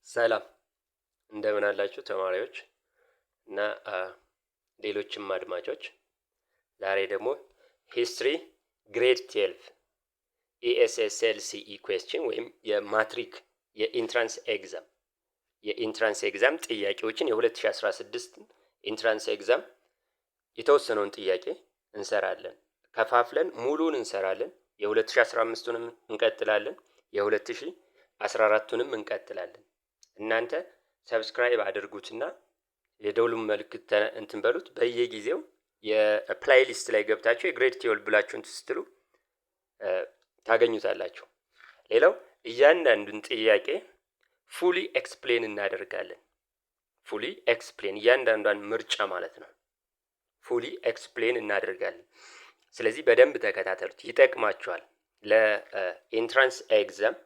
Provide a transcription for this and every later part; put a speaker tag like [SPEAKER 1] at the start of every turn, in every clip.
[SPEAKER 1] ሰላም እንደምን አላችሁ ተማሪዎች እና ሌሎችም አድማጮች። ዛሬ ደግሞ ሂስትሪ ግሬድ 12 ESSLCE ኩዌስችን ወይም የማትሪክ የኢንትራንስ ኤግዛም ጥያቄዎችን የ2016 ኢንትራንስ ኤግዛም የተወሰነውን ጥያቄ እንሰራለን። ከፋፍለን ሙሉን እንሰራለን። የ2015ቱንም እንቀጥላለን፣ የ2014ቱንም እንቀጥላለን። እናንተ ሰብስክራይብ አድርጉትና የደውሉን ምልክት እንትን በሉት። በየጊዜው የፕሌይሊስት ላይ ገብታችሁ የግሬድ 12 ብላችሁን ስትሉ ታገኙታላችሁ። ሌላው እያንዳንዱን ጥያቄ ፉሊ ኤክስፕሌን እናደርጋለን። ፉሊ ኤክስፕሌን እያንዳንዷን ምርጫ ማለት ነው። ፉሊ ኤክስፕሌን እናደርጋለን። ስለዚህ በደንብ ተከታተሉት፣ ይጠቅማችኋል። ለኢንትራንስ ኤግዛም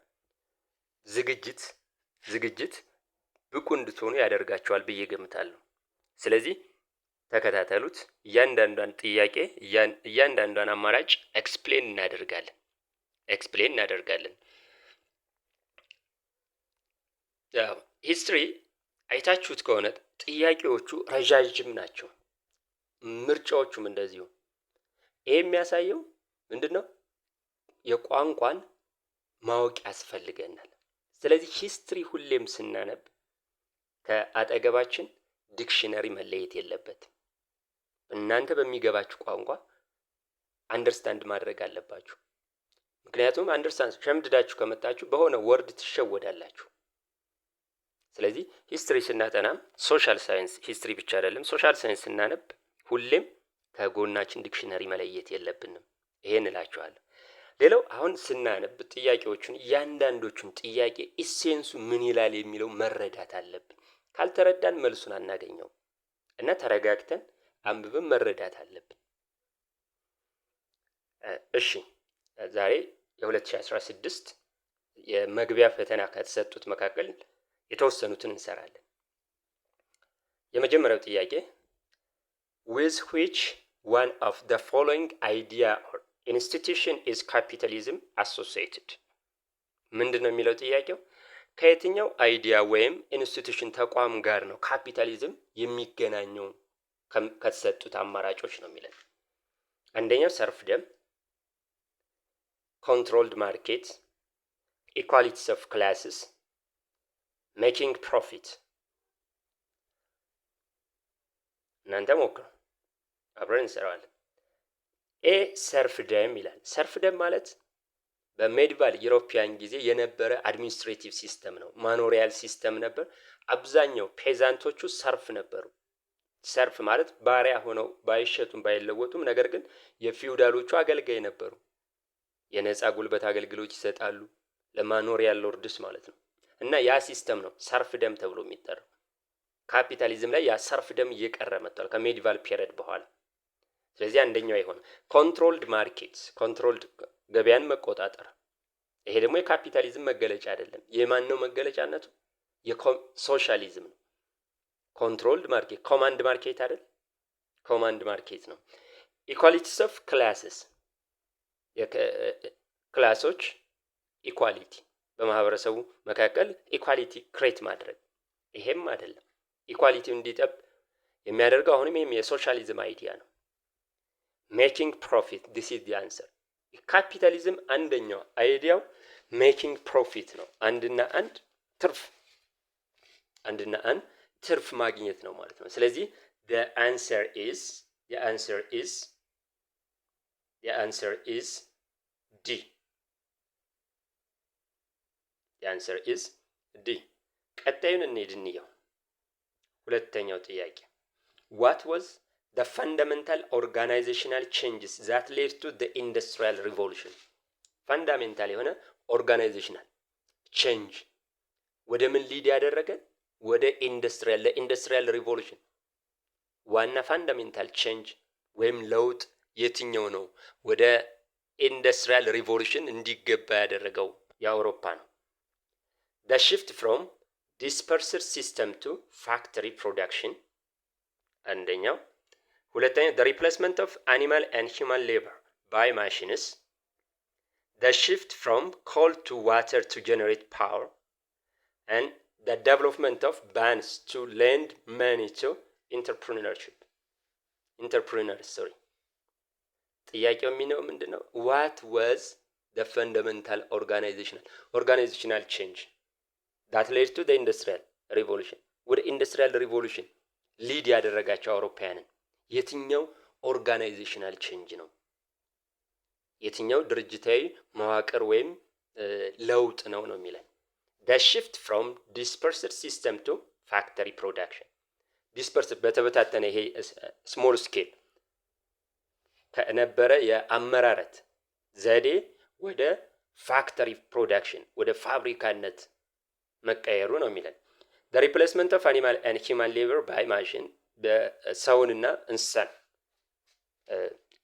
[SPEAKER 1] ዝግጅት ብቁ እንድትሆኑ ያደርጋችኋል ብዬ ገምታለሁ። ስለዚህ ተከታተሉት። እያንዳንዷን ጥያቄ እያንዳንዷን አማራጭ ኤክስፕሌን እናደርጋለን። ሂስትሪ አይታችሁት ከሆነ ጥያቄዎቹ ረዣዥም ናቸው፣ ምርጫዎቹም እንደዚሁ። ይሄ የሚያሳየው ምንድነው? የቋንቋን ማወቅ ያስፈልገናል። ስለዚህ ሂስትሪ ሁሌም ስናነብ ከአጠገባችን ዲክሽነሪ መለየት የለበትም። እናንተ በሚገባችሁ ቋንቋ አንደርስታንድ ማድረግ አለባችሁ። ምክንያቱም አንደርስታንድ ሸምድዳችሁ ከመጣችሁ በሆነ ወርድ ትሸወዳላችሁ። ስለዚህ ሂስትሪ ስናጠናም ሶሻል ሳይንስ ሂስትሪ ብቻ አይደለም፣ ሶሻል ሳይንስ ስናነብ ሁሌም ከጎናችን ዲክሽነሪ መለየት የለብንም። ይሄን እላችኋለሁ። ሌላው አሁን ስናነብ ጥያቄዎቹን እያንዳንዶቹን ጥያቄ ኢሴንሱ ምን ይላል የሚለው መረዳት አለብን። ካልተረዳን መልሱን አናገኘውም እና ተረጋግተን አንብበን መረዳት አለብን። እሺ ዛሬ የ2016 የመግቢያ ፈተና ከተሰጡት መካከል የተወሰኑትን እንሰራለን። የመጀመሪያው ጥያቄ with which one of the following idea or institution is capitalism associated? ምንድን ነው የሚለው ጥያቄው? ከየትኛው አይዲያ ወይም ኢንስቲትዩሽን ተቋም ጋር ነው ካፒታሊዝም የሚገናኘው ከተሰጡት አማራጮች ነው የሚለው። አንደኛው ሰርፍደም፣ ኮንትሮልድ ማርኬት፣ ኢኳሊቲስ ኦፍ ክላስስ፣ ሜኪንግ ፕሮፊት። እናንተ ሞክሩ፣ አብረን እንሰራዋለን። ኤ ሰርፍደም ይላል። ሰርፍደም ማለት በሜዲቫል ዩሮፒያን ጊዜ የነበረ አድሚኒስትሬቲቭ ሲስተም ነው። ማኖሪያል ሲስተም ነበር። አብዛኛው ፔዛንቶቹ ሰርፍ ነበሩ። ሰርፍ ማለት ባሪያ ሆነው ባይሸጡም ባይለወጡም፣ ነገር ግን የፊውዳሎቹ አገልጋይ ነበሩ። የነፃ ጉልበት አገልግሎት ይሰጣሉ ለማኖሪያል ሎርድስ ማለት ነው። እና ያ ሲስተም ነው ሰርፍደም ተብሎ የሚጠራው። ካፒታሊዝም ላይ ያ ሰርፍደም እየቀረ መጥቷል ከሜዲቫል ፒሪየድ በኋላ። ስለዚህ አንደኛው ይሆን ኮንትሮልድ ማርኬት፣ ኮንትሮልድ ገበያን መቆጣጠር። ይሄ ደግሞ የካፒታሊዝም መገለጫ አይደለም። የማን ነው መገለጫነቱ? የሶሻሊዝም ነው። ኮንትሮልድ ማርኬት ኮማንድ ማርኬት አይደል? ኮማንድ ማርኬት ነው። ኢኳሊቲስ ኦፍ ክላስስ፣ ክላሶች ኢኳሊቲ፣ በማህበረሰቡ መካከል ኢኳሊቲ ክሬት ማድረግ። ይሄም አይደለም። ኢኳሊቲው እንዲጠብ የሚያደርገው አሁንም ይሄም የሶሻሊዝም አይዲያ ነው። ሜኪንግ ፕሮፊት ዲስ ኢዝ ዲ አንሰር። ካፒታሊዝም አንደኛው አይዲያው ሜኪንግ ፕሮፊት ነው። አንድና አንድ ትርፍ ማግኘት ነው ማለት ነው። ስለዚህ the answer is D። ቀጣዩን እንየው። ሁለተኛው ጥያቄ what was the fundamental organizational changes that led to the industrial revolution? ፋንዳሜንታል የሆነ ኦርጋናይዜሽናል ቼንጅ ወደ ምን ሊድ ያደረገ? ወደ ለኢንዱስትሪያል ሪቮሉሽን። ዋና ፋንዳሜንታል ቼንጅ ወይም ለውጥ የትኛው ነው ወደ ኢንዱስትሪያል ሪቮሉሽን እንዲገባ ያደረገው? የአውሮፓ ነው። the shift from dispersed system to factory production አንደኛው። ሁለተኛው the replacement of animal and human labor by machines, the shift from coal to water to generate power, and the development of banks to lend money to entrepreneurs. ጥያቄው የሚለው ምንድነው? What was the fundamental organizational change that led to the industrial revolution? ወደ ኢንዱስትሪያል ሪቮሉሽን ሊድ ያደረጋቸው አውሮፓውያንን የትኛው ኦርጋናይዜሽናል ቼንጅ ነው? የትኛው ድርጅታዊ መዋቅር ወይም ለውጥ ነው የሚለን። the shift from dispersed system to factory production. dispersed በተበታተነ ይሄ ስሞል ስኬል ከነበረ የአመራረት ዘዴ ወደ ፋክተሪ ፕሮዳክሽን ወደ ፋብሪካነት መቀየሩ ነው የሚለን። the replacement of animal and human labor by machine በሰውንና እንስሳን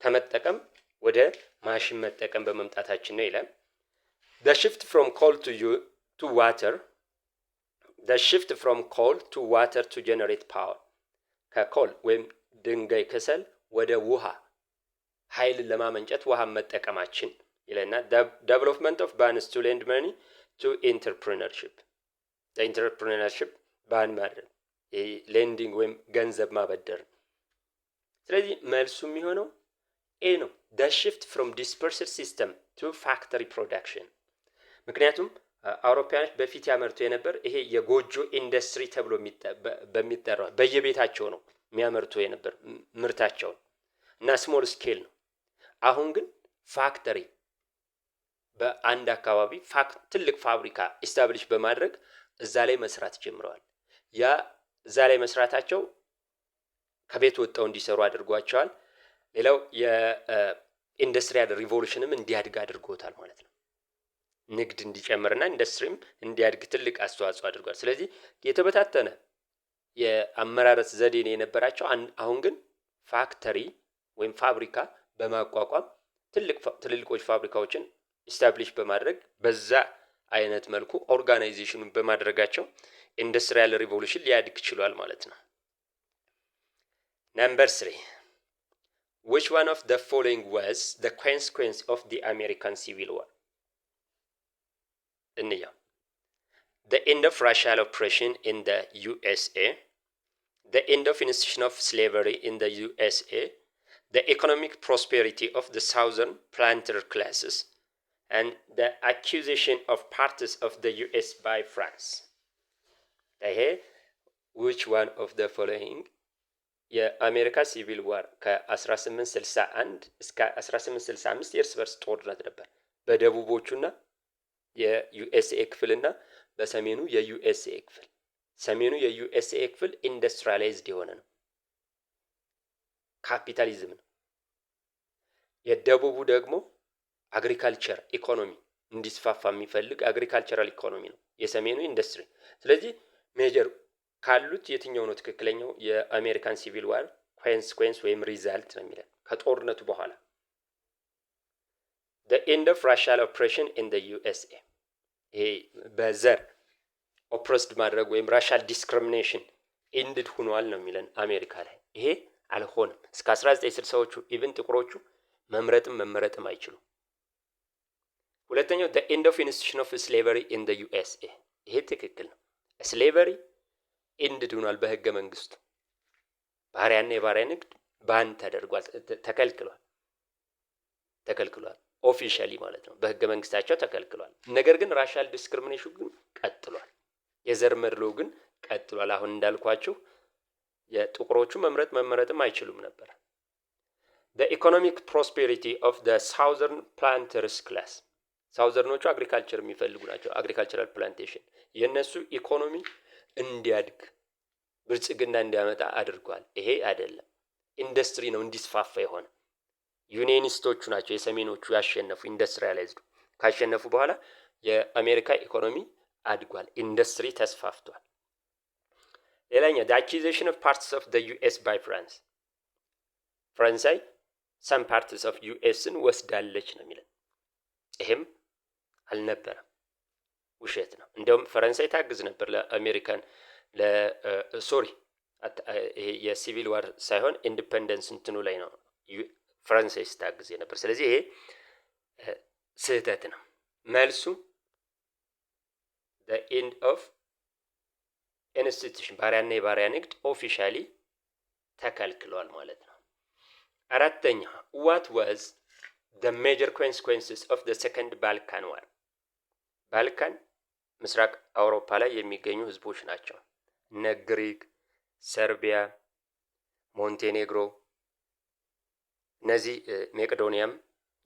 [SPEAKER 1] ከመጠቀም ወደ ማሽን መጠቀም በመምጣታችን ነው ይላል። the shift from coal to water to generate power. ከኮል ወይም ድንጋይ ከሰል ወደ ውሃ ኃይል ለማመንጨት ውሃ መጠቀማችን ይለና development of banks to lend money to entrepreneurship. entrepreneurship ባን ማድረግ ሌንዲንግ ወይም ገንዘብ ማበደር። ስለዚህ መልሱ የሚሆነው ኤ ነው። the shift from dispersed system to factory production. ምክንያቱም አውሮፓውያኖች በፊት ያመርቱ የነበር ይሄ የጎጆ ኢንዱስትሪ ተብሎ በሚጠራው በየቤታቸው ነው የሚያመርቱ የነበር ምርታቸው እና ስሞል ስኬል ነው። አሁን ግን ፋክተሪ በአንድ አካባቢ ትልቅ ፋብሪካ ኢስታብሊሽ በማድረግ እዛ ላይ መስራት ጀምረዋል። ያ እዛ ላይ መስራታቸው ከቤት ወጣው እንዲሰሩ አድርጓቸዋል። ሌላው የኢንዱስትሪያል ሪቮሉሽንም እንዲያድግ አድርጎታል ማለት ነው። ንግድ እንዲጨምርና ኢንዱስትሪም እንዲያድግ ትልቅ አስተዋጽኦ አድርጓል። ስለዚህ የተበታተነ የአመራረት ዘዴ ነው የነበራቸው። አሁን ግን ፋክተሪ ወይም ፋብሪካ በማቋቋም ትልልቆች ፋብሪካዎችን ኢስታብሊሽ በማድረግ በዛ አይነት መልኩ ኦርጋናይዜሽኑን በማድረጋቸው ኢንዱስትሪያል ሪቮሉሽን ሊያድግ ችሏል ማለት ነው። ነምበር 3 which one of the following was the consequence of the American Civil War? እንያ the end of racial oppression in the USA, the end of institution of slavery in the USA, the economic prosperity of the southern planter classes, and the accusation of parts of the US by France. which one of the following የአሜሪካ ሲቪል ዋር ከ1861 እስከ 1865 የእርስ በርስ ጦርነት ነበር በደቡቦቹና የዩኤስኤ ክፍልና በሰሜኑ የዩኤስኤ ክፍል። ሰሜኑ የዩኤስኤ ክፍል ኢንዱስትሪያላይዝድ የሆነ ነው፣ ካፒታሊዝም ነው። የደቡቡ ደግሞ አግሪካልቸር ኢኮኖሚ እንዲስፋፋ የሚፈልግ አግሪካልቸራል ኢኮኖሚ ነው፣ የሰሜኑ ኢንዱስትሪ። ስለዚህ ሜጀር ካሉት የትኛው ነው ትክክለኛው? የአሜሪካን ሲቪል ዋር ኮንሲኩዌንስ ወይም ሪዛልት ነው የሚለው ከጦርነቱ በኋላ the end of racial oppression in the USA ይሄ በዘር ኦፕሬስድ ማድረግ ወይም ራሻል ዲስክሪሚኔሽን ኤንድድ ሆኗል ነው የሚለን አሜሪካ ላይ። ይሄ አልሆነም። እስከ 1960ዎቹ ኢቭን ጥቁሮቹ መመረጥም አይችሉም። ሁለተኛው the end of institution of slavery in the USA ይሄ ትክክል ነው። ስሌቨሪ ኤንድድ ሆኗል በህገ መንግስቱ። ባሪያና የባሪያ ንግድ ባን ተደርጓል፣ ተከልክሏል ኦፊሻሊ ማለት ነው። በህገ መንግስታቸው ተከልክሏል። ነገር ግን ራሻል ዲስክሪሚኔሽን ግን ቀጥሏል። የዘር መድሎ ግን ቀጥሏል። አሁን እንዳልኳችሁ የጥቁሮቹ መመረጥም አይችሉም ነበር። the economic prosperity of the southern planters class ሳውዘርኖቹ አግሪካልቸር የሚፈልጉ ናቸው። አግሪካልቸራል ፕላንቴሽን የነሱ ኢኮኖሚ እንዲያድግ ብልጽግና እንዲያመጣ አድርጓል። ይሄ አይደለም፣ ኢንዱስትሪ ነው እንዲስፋፋ የሆነ። ዩኒየኒስቶቹ ናቸው የሰሜኖቹ ያሸነፉ፣ ኢንዱስትሪያላይዝዱ ካሸነፉ በኋላ የአሜሪካ ኢኮኖሚ አድጓል፣ ኢንዱስትሪ ተስፋፍቷል። ሌላኛው the accusation of parts of the US by France ፈረንሳይ some parts of USን ወስዳለች ነው የሚለው። ይሄም አልነበረም፣ ውሸት ነው። እንደውም ፈረንሳይ ታግዝ ነበር ለአሜሪካን ይሄ የሲቪል ዋር ሳይሆን ኢንዲፔንደንስ እንትኑ ላይ ነው ፈረንሳይ ስታግዝ ነበር። ስለዚህ ይሄ ስህተት ነው። መልሱ the end of ኢንስቲትዩሽን ባሪያና የባሪያ ንግድ ኦፊሻሊ ተከልክሏል ማለት ነው። አራተኛ what was the major consequences of the second Balkan war? ባልካን ምስራቅ አውሮፓ ላይ የሚገኙ ህዝቦች ናቸው። እነ ግሪክ፣ ሰርቢያ፣ ሞንቴኔግሮ፣ እነዚህ መቄዶኒያም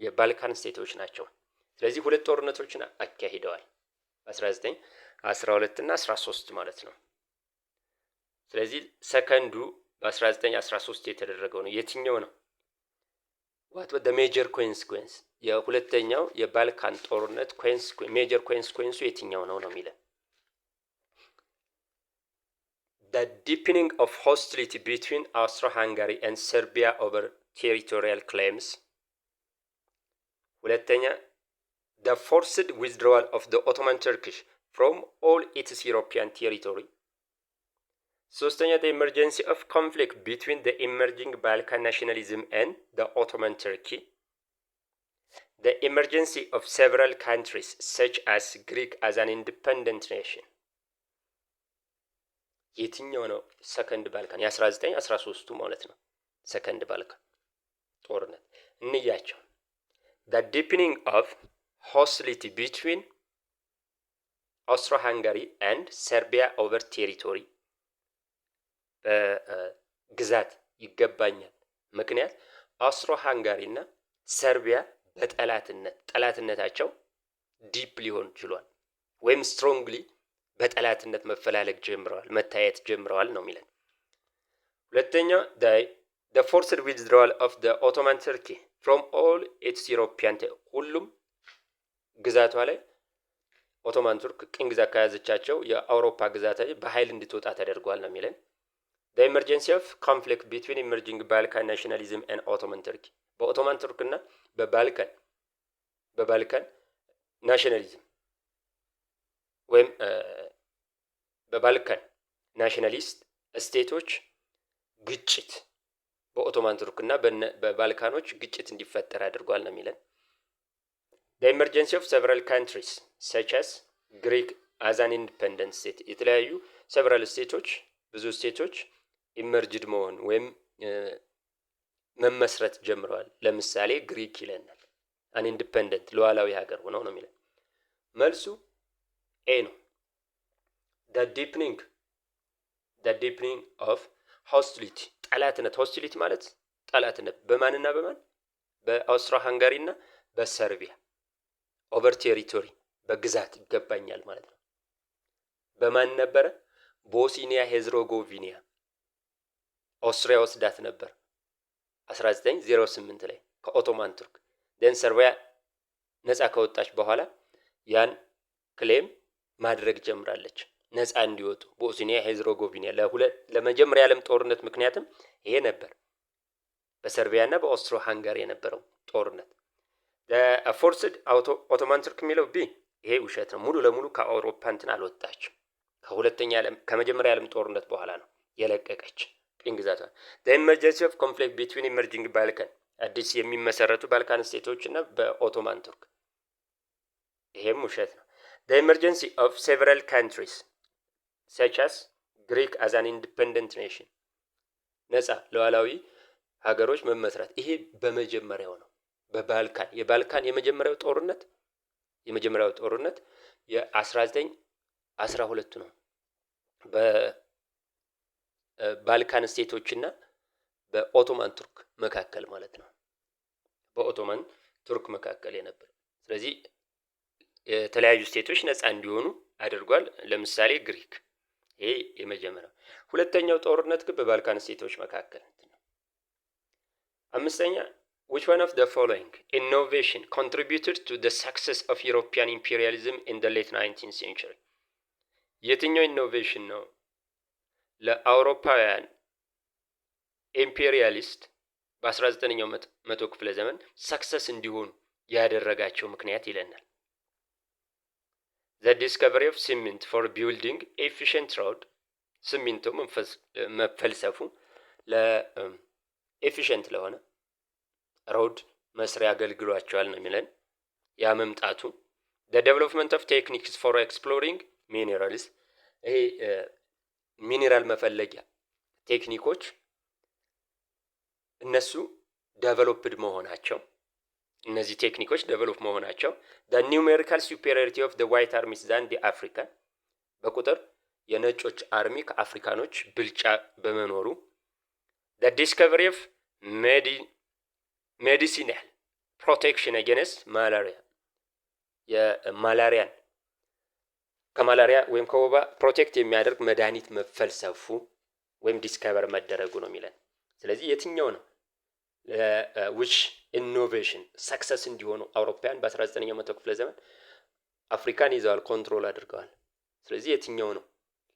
[SPEAKER 1] የባልካን ስቴቶች ናቸው። ስለዚህ ሁለት ጦርነቶችን አካሂደዋል በ1912 እና 13 ማለት ነው። ስለዚህ ሰከንዱ በ1913 የተደረገው ነው። የትኛው ነው? what was the major consequence? የሁለተኛው የባልካን ጦርነት ሜጀር ኮንሲኩዌንሱ የትኛው ነው የሚለው። the deepening of hostility between Austro-Hungary and Serbia over territorial claims. ሁለተኛ the forced withdrawal of the Ottoman Turkish from all its European territory. ሶስተኛ the emergency of conflict between the emerging Balkan nationalism and the Ottoman Turkey. The emergency of several countries such as Greek as an independent nation. የትኛው ነው ሰከንድ ባልካን? የ1913ቱ ማለት ነው። ሰከንድ ባልካን ጦርነት እንያቸው። the deepening of hostility between Austro-Hungary and Serbia over territory. በግዛት ይገባኛል ምክንያት አውስትሮ ሃንጋሪ እና ሰርቢያ ጠላትነታቸው ዲፕ ሊሆን ችሏል ወይም ስትሮንግሊ በጠላትነት መፈላለግ ጀምረዋል፣ መታየት ጀምረዋል ነው የሚለን። ሁለተኛው the forced withdrawal of the Ottoman Turkey from all its European ሁሉም ግዛቷ ላይ ኦቶማን ቱርክ ቅኝ ግዛት ከያዘቻቸው የአውሮፓ ግዛቶች በኃይል እንድትወጣ ተደርጓል ነው የሚለን። the emergency of conflict between emerging Balkan nationalism and Ottoman Turkey. በኦቶማን ቱርክ እና በባልካን ናሽናሊዝም ወይም በባልካን ናሽናሊስት ስቴቶች ግጭት በኦቶማን ቱርክ እና በባልካኖች ግጭት እንዲፈጠር አድርጓል ነው የሚለን። the emergency of several countries such as Greek as an independent state. የተለያዩ several ስቴቶች ብዙ ስቴቶች ኢመርጅድ መሆን ወይም መመስረት ጀምረዋል። ለምሳሌ ግሪክ ይለናል አን ኢንዲፔንደንት ሉዓላዊ ሀገር ሆነው ነው የሚለን። መልሱ ኤ ነው። the deepening of hostility ጠላትነት። ሆስቲሊቲ ማለት ጠላትነት በማንና በማን? በአውስትሮ ሃንጋሪ እና በሰርቢያ ኦቨር ቴሪቶሪ በግዛት ይገባኛል ማለት ነው። በማን ነበረ? ቦስኒያ ሄርዞጎቪና ኦስትሪያ ወስዳት ነበር 1908 ላይ ከኦቶማን ቱርክ። ደን ሰርቢያ ነፃ ከወጣች በኋላ ያን ክሌም ማድረግ ጀምራለች ነፃ እንዲወጡ ቦስኒያ ሄርዞጎቪና። ለመጀመሪያ ዓለም ጦርነት ምክንያትም ይሄ ነበር፣ በሰርቢያና በኦስትሮ ሃንጋሪ የነበረው ጦርነት። forced ኦቶማን ቱርክ የሚለው ቢ ይሄ ውሸት ነው። ሙሉ ለሙሉ ከአውሮፓ እንትን አልወጣችም። ከመጀመሪያ ዓለም ጦርነት በኋላ ነው የለቀቀች ቅኝ ግዛቷ። the emergency of conflict between emerging Balkan አዲስ የሚመሰረቱ ባልካን ስቴቶች እና በኦቶማን ቱርክ ይሄም ውሸት ነው። the emergency of several countries such as Greek as an independent nation ነፃ ሉዓላዊ ሀገሮች መመስረት ይሄ በመጀመሪያው ነው። የባልካን የመጀመሪያው ጦርነት የ1912 ነው። በባልካን ስቴቶች እና በኦቶማን ቱርክ መካከል ማለት ነው። በኦቶማን ቱርክ መካከል የነበር። ስለዚህ የተለያዩ ስቴቶች ነፃ እንዲሆኑ አድርጓል። ለምሳሌ ግሪክ። ይሄ የመጀመሪያው። ሁለተኛው ጦርነት ግን በባልካን ስቴቶች መካከል ነው። አምስተኛ which one of the following innovation contributed to the success of European imperialism in the late 19th century? የትኛው ኢኖቬሽን ነው ለአውሮፓውያን ኢምፔሪያሊስት በ19ኛው መቶ ክፍለ ዘመን ሰክሰስ እንዲሆኑ ያደረጋቸው ምክንያት ይለናል። the discovery of cement for building efficient road. ሲሚንቶ መፈልሰፉ ለኤፊሽንት ለሆነ ሮድ መስሪያ አገልግሏቸዋል ነው የሚለን። ያ መምጣቱ the development of techniques for exploring minerals. ይሄ ሚኒራል መፈለጊያ ቴክኒኮች እነሱ ዴቨሎፕድ መሆናቸው እነዚህ ቴክኒኮች ዴቨሎፕ መሆናቸው the numerical superiority of the white armies than the African በቁጥር የነጮች አርሚ ከአፍሪካኖች ብልጫ በመኖሩ the discovery of medicinal protection against malaria የማላሪያን ከማላሪያ ወይም ከወባ ፕሮቴክት የሚያደርግ መድኃኒት መፈልሰፉ ወይም ዲስከቨር መደረጉ ነው የሚለን። ስለዚህ የትኛው ነው which innovation ሰክሰስ እንዲሆኑ አውሮፓውያን በ19ኛው መቶ ክፍለ ዘመን አፍሪካን ይዘዋል፣ ኮንትሮል አድርገዋል። ስለዚህ የትኛው ነው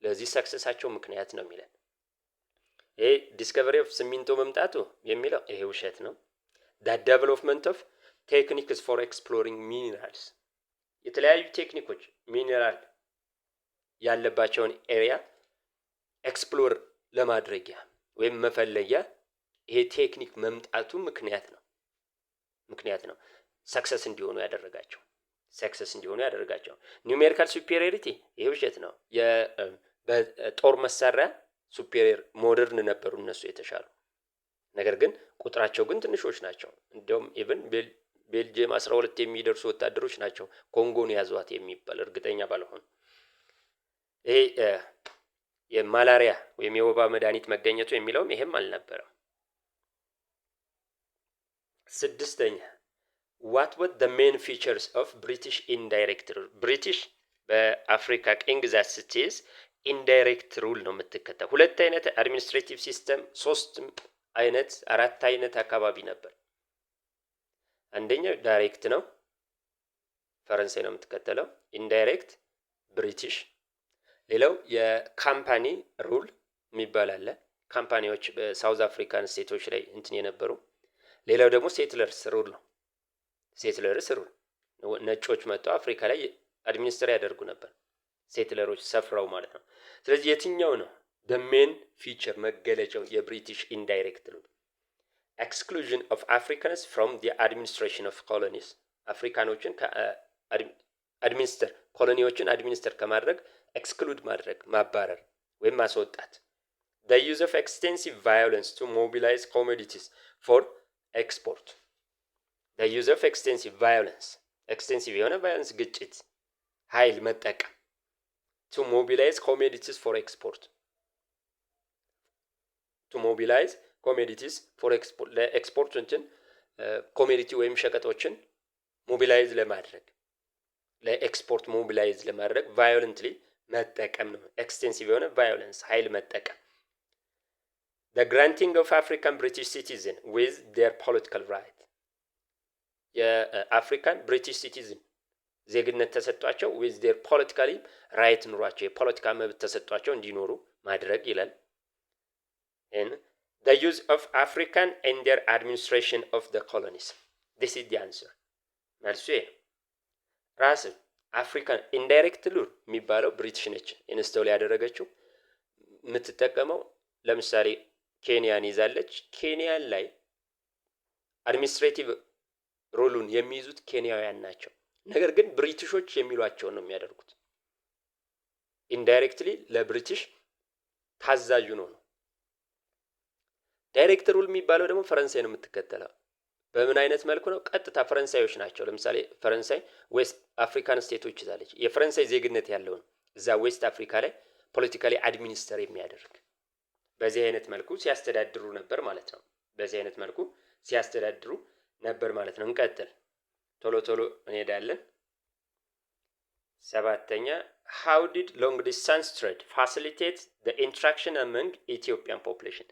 [SPEAKER 1] ለዚህ ሰክሰሳቸው ምክንያት ነው የሚለን። ይሄ ዲስከቨሪ ኦፍ ሲሚንቶ መምጣቱ የሚለው ይሄ ውሸት ነው። that development of techniques for exploring minerals የተለያዩ ቴክኒኮች ሚኔራል ያለባቸውን ኤሪያ ኤክስፕሎር ለማድረጊያ ወይም መፈለጊያ ይሄ ቴክኒክ መምጣቱ ምክንያት ነው ሰክሰስ እንዲሆኑ ያደረጋቸው። ኒውሜሪካል ሱፔሪዮሪቲ ይሄ ውሸት ነው። በጦር መሳሪያ ሱፔሪየር ሞደርን ነበሩ እነሱ የተሻሉ፣ ነገር ግን ቁጥራቸው ግን ትንሾች ናቸው። እንደውም ኢቭን ቤልጅየም 12 የሚደርሱ ወታደሮች ናቸው ኮንጎን ያዟት የሚባል እርግጠኛ ባልሆን። ይሄ የማላሪያ ወይም የወባ መድኃኒት መገኘቱ የሚለውም ይሄም አልነበረም። ስድስተኛ what were the main features of British indirect rule? ብሪቲሽ በአፍሪካ ቅኝ ግዛት ስትይዝ ኢንዳይሬክት ሩል ነው የምትከተለው። ሁለት አይነት አድሚኒስትሬቲቭ ሲስተም፣ አራት አይነት አካባቢ ነበር። አንደኛው ዳይሬክት ነው፣ ፈረንሳይ ነው የምትከተለው። ኢንዳይሬክት ብሪቲሽ። ሌላው የካምፓኒ ሩል የሚባል አለ። ካምፓኒዎች በሳውዝ አፍሪካን ስቴቶች ላይ የነበሩ። ሌላው ደግሞ ሴትለርስ ሩል ነው። ሴትለርስ ሩል ነጮች መጥተው አፍሪካ ላይ አድሚኒስትር ያደርጉ ነበር፣ ሴትለሮች ሰፍረው ማለት ነው። ስለዚህ የትኛው ነው the main feature መገለጫው የብሪቲሽ ኢንዳይሬክት ሩል? exclusion of Africans from the administration of colonies አፍሪካኖችን ኮሎኒዎችን አድሚኒስተር ከማድረግ ኤክስክሉድ ማድረግ፣ ማባረር ወይም ማስወጣት። the use of extensive violence to mobilize commodities for export the use of extensive violence የሆነ ቫዮለንስ ግጭት፣ ኃይል መጠቀም to mobilize commodities for export ለኤክስፖርቶችን ኮሞዲቲ ወይም ሸቀጦችን ሞቢላይዝ ለማድረግ ለኤክስፖርት ሞቢላይዝ ለማድረግ ቫዮለንትሊ መጠቀም ነው። ኤክስቴንሲቭ የሆነ ቫዮለንስ ኃይል መጠቀም። the granting of African British citizen with their political right የአፍሪካን ብሪቲሽ ሲቲዝን ዜግነት ተሰጧቸው with their politically right ኑሯቸው የፖለቲካ መብት ተሰጧቸው እንዲኖሩ ማድረግ ይላል። and the use of African in their administration of the colonies this is the answer መልሱ ይሄ ራስ አፍሪካን ኢንዳይሬክት ሩል የሚባለው ብሪቲሽ ነች ኢንስቶል ያደረገችው። የምትጠቀመው ለምሳሌ ኬንያን ይዛለች። ኬንያን ላይ አድሚኒስትሬቲቭ ሩሉን የሚይዙት ኬንያውያን ናቸው። ነገር ግን ብሪቲሾች የሚሏቸውን ነው የሚያደርጉት። ኢንዳይሬክትሊ ለብሪቲሽ ታዛዡ ነው። ዳይሬክት ሩል የሚባለው ደግሞ ፈረንሳይ ነው የምትከተለው። በምን አይነት መልኩ ነው? ቀጥታ ፈረንሳዮች ናቸው። ለምሳሌ ፈረንሳይ ዌስት አፍሪካን ስቴቶች ይዛለች። የፈረንሳይ ዜግነት ያለው ነው እዛ ዌስት አፍሪካ ላይ ፖለቲካሊ አድሚኒስተር የሚያደርግ። በዚህ አይነት መልኩ ሲያስተዳድሩ ነበር ማለት ነው። እንቀጥል፣ ቶሎ እንሄዳለን። ሰባተኛ how did long distance trade facilitate the interaction among Ethiopian population?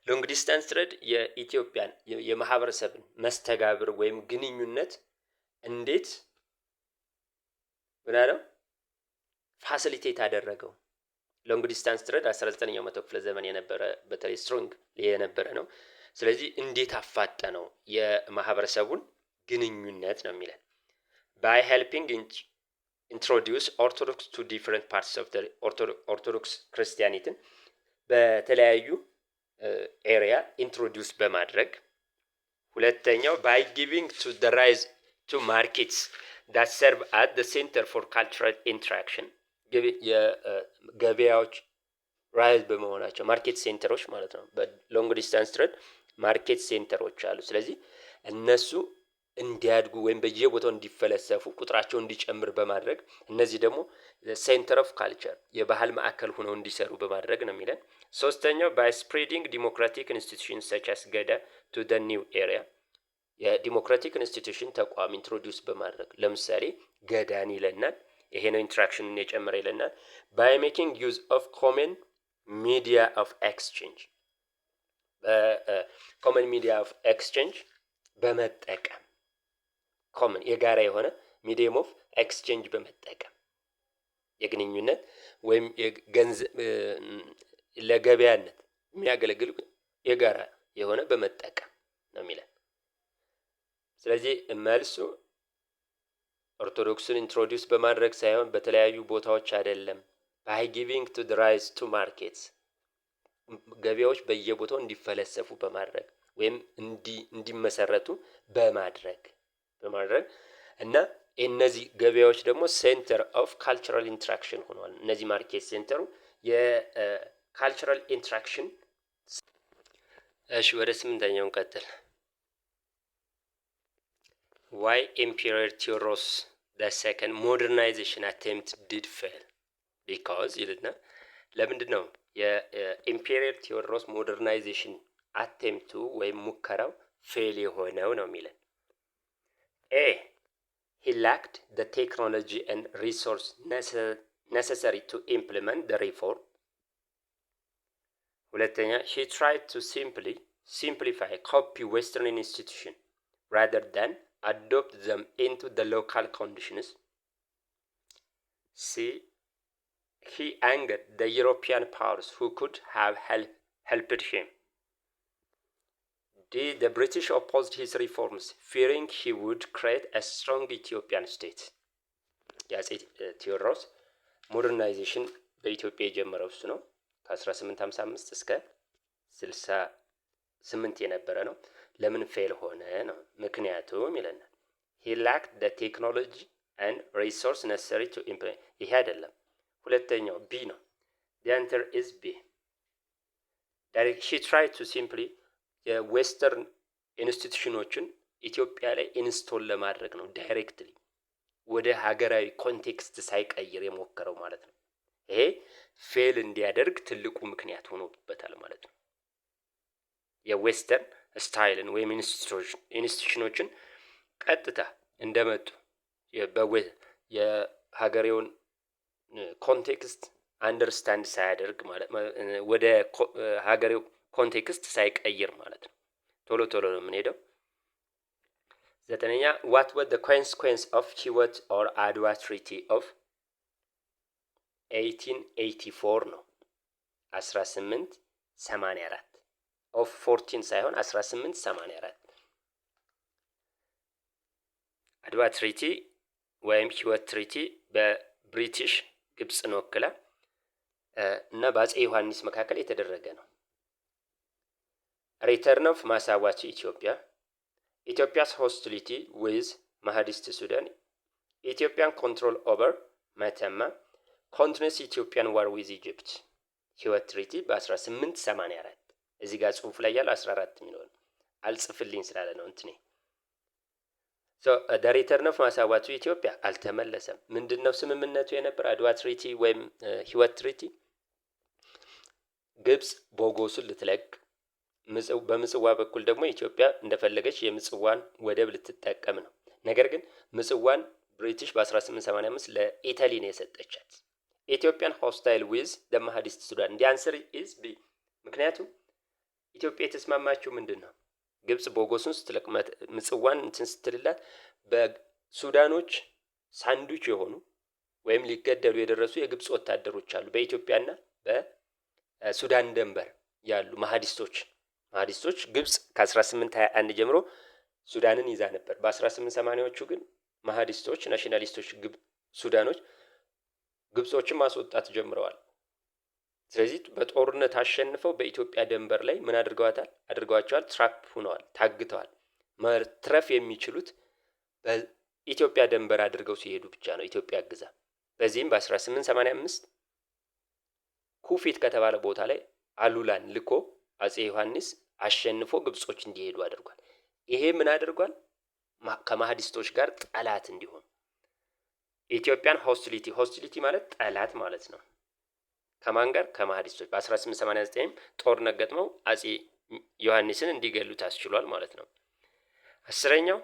[SPEAKER 1] ሎንግ ዲስታንስ ትሬድ የኢትዮጵያን የማህበረሰብን መስተጋብር ወይም ግንኙነት እንዴት ብናለው ፋሲሊቴት አደረገው? ሎንግ ዲስታንስ ትሬድ 19ኛው መቶ ክፍለ ዘመን የነበረ በተለይ ስትሮንግ የነበረ ነው። ስለዚህ እንዴት አፋጠነው የማህበረሰቡን ግንኙነት ነው የሚለን። by helping introduce Orthodox to different parts of the Orthodox Christianity በተለያዩ ኤሪያ ኢንትሮዲውስ በማድረግ። ሁለተኛው by giving to the rise to markets that serve as the center for cultural interaction የገበያዎች ራይዝ በመሆናቸው ማርኬት ሴንተሮች ማለት ነው። በሎንግ ዲስታንስ ትሬድ ማርኬት ሴንተሮች አሉ። ስለዚህ እነሱ እንዲያድጉ ወይም በየቦታው እንዲፈለሰፉ ቁጥራቸው እንዲጨምር በማድረግ እነዚህ ደግሞ ሴንተር ኦፍ ካልቸር የባህል ማዕከል ሆነው እንዲሰሩ በማድረግ ነው የሚለን። ሶስተኛው ባይ ስፕሬዲንግ ዲሞክራቲክ ኢንስቲትዩሽን ሰች አስ ገዳ ቱ ደ ኒው ኤሪያ የዲሞክራቲክ ኢንስቲትዩሽን ተቋም ኢንትሮዲውስ በማድረግ ለምሳሌ ገዳን ይለናል። ይሄ ነው ኢንትራክሽንን የጨመረ ይለናል። ባይ ሜኪንግ ዩዝ ኦፍ ኮመን ሚዲያ ኦፍ ኤክስቼንጅ ኮመን ሚዲያ ኦፍ ኤክስቼንጅ በመጠቀም ኮመን የጋራ የሆነ ሚዲየም ኦፍ ኤክስቼንጅ በመጠቀም የግንኙነት ወይም የገንዘብ ለገበያነት የሚያገለግል የጋራ የሆነ በመጠቀም ነው የሚለን። ስለዚህ መልሱ ኦርቶዶክስን ኢንትሮዲውስ በማድረግ ሳይሆን በተለያዩ ቦታዎች አይደለም። ባይ ጊቪንግ ቱ ዘ ራይዝ ቱ ማርኬትስ ገበያዎች በየቦታው እንዲፈለሰፉ በማድረግ ወይም እንዲመሰረቱ በማድረግ እና እነዚህ ገበያዎች ደግሞ ሴንተር ኦፍ ካልቸራል ኢንትራክሽን ሆነዋል። እነዚህ ማርኬት ሴንተሩ የካልቸራል ኢንትራክሽን። እሺ ወደ ስምንተኛው እንቀጥል። ዋይ ኢምፔሪየር ቴዎድሮስ the second modernization attempt did fail because ይልና ለምንድን ነው የኢምፔሪየር ቴዎድሮስ ሞደርናይዜሽን አቴምፕቱ ወይም ሙከራው ፌል የሆነው ነው የሚለን። ኤ he lacked the technology and resource necessary to implement the reform. ሁለተኛ he tried to simplify copy western institution rather than adopt them into the local conditions. C he angered the European powers who could have helped him. D the British opposed his reforms, fearing he would create a strong Ethiopian state. የአፄ ቴዎድሮስ ሞደርናይዜሽን በኢትዮጵያ የጀመረው እሱ ነው። ከ1855 እስከ 68 የነበረ ነው። ለምን ፌል ሆነ ነው ምክንያቱም ይለናል። he lacked the technology and resource necessary to implement። ይሄ አይደለም፣ ሁለተኛው ቢ ነው። the answer is B. he tried to simply የዌስተርን ኢንስቲትዩሽኖችን ኢትዮጵያ ላይ ኢንስቶል ለማድረግ ነው። ዳይሬክትሊ ወደ ሀገራዊ ኮንቴክስት ሳይቀይር የሞከረው ማለት ነው። ይሄ ፌል እንዲያደርግ ትልቁ ምክንያት ሆኖበታል ማለት ነው። የዌስተርን ስታይልን ወይም ኢንስቲትዩሽኖችን ቀጥታ እንደመጡ የሀገሬውን ኮንቴክስት አንደርስታንድ ሳያደርግ ማለት ወደ ሀገሬው ኮንቴክስት ሳይቀይር ማለት ነው። ቶሎ ነው የምንሄደው። ዘጠነኛ what was the consequence of Chiwet or Adwa Treaty of 1884 ነው። 1884 of 14 ሳይሆን 1884 አድዋ ትሪቲ ወይም ሂወት ትሪቲ በብሪቲሽ ግብፅን ወክላ እና በአፄ ዮሐንስ መካከል የተደረገ ነው። ሪተርን ኦፍ ማሳዋ ቱ ኢትዮጵያ፣ ኢትዮጵያስ ሆስቲሊቲ ዊዝ ማህዲስት ሱዳን፣ ኢትዮጵያን ኮንትሮል ኦቨር መተማ፣ ኮንቲኒስ ኢትዮጵያን ዋር ዊዝ ኢጅፕት። ሂወት ትሪቲ በ1884 እዚህ ጋር ጽሁፍ ላይ ያለው 14 የሚለው ነው። አልጽፍልኝ ስላለ ነው እንትኔ። ደ ሪተርን ኦፍ ማሳዋ ቱ ኢትዮጵያ አልተመለሰም። ምንድነው ስምምነቱ የነበረ? አድዋ ትሪቲ ወይም ሂወት ትሪቲ ግብፅ ቦጎስን ልትለቅ፣ በምጽዋ በኩል ደግሞ ኢትዮጵያ እንደፈለገች የምጽዋን ወደብ ልትጠቀም ነው። ነገር ግን ምጽዋን ብሪቲሽ በ1885 ለኢታሊ ነው የሰጠቻት። ኢትዮጵያን ሆስታይል ዊዝ ደ ማህዲስት ሱዳን። ዲ አንሰር ኢዝ ቢ። ምክንያቱም ኢትዮጵያ የተስማማችው ምንድን ነው? ግብፅ ቦጎስን ስትለቅ ምጽዋን እንትን ስትልላት በሱዳኖች ሳንዱች የሆኑ ወይም ሊገደሉ የደረሱ የግብፅ ወታደሮች አሉ። በኢትዮጵያና በሱዳን ድንበር ያሉ ማህዲስቶች ግብፅ ከ1821 ጀምሮ ሱዳንን ይዛ ነበር። በ1880ዎቹ ግን ማህዲስቶች ናሽናሊስቶች ሱዳኖች ግብጾችን ማስወጣት ጀምረዋል። ስለዚህ በጦርነት አሸንፈው በኢትዮጵያ ድንበር ላይ ምን አድርገዋቸዋል? ትራፕ ሆነዋል፣ ታግተዋል። መትረፍ የሚችሉት በኢትዮጵያ ድንበር አድርገው ሲሄዱ ብቻ ነው ኢትዮጵያ ግዛ። በዚህም በ1885 ሁፊት ከተባለ ቦታ ላይ አሉላን ልኮ አጼ ዮሐንስ አሸንፎ ግብጾች እንዲሄዱ አድርጓል። ይሄ ምን አድርጓል? ከማህዲስቶች ጋር ጠላት እንዲሆን ኢትዮጵያን ሆስቲሊቲ ማለት ጠላት ማለት ነው። ከማን ጋር? ከማህዲስቶች። በ1889 ጦርነት ገጥመው አጼ ዮሐንስን እንዲገሉ ታስችሏል ማለት ነው። አስረኛው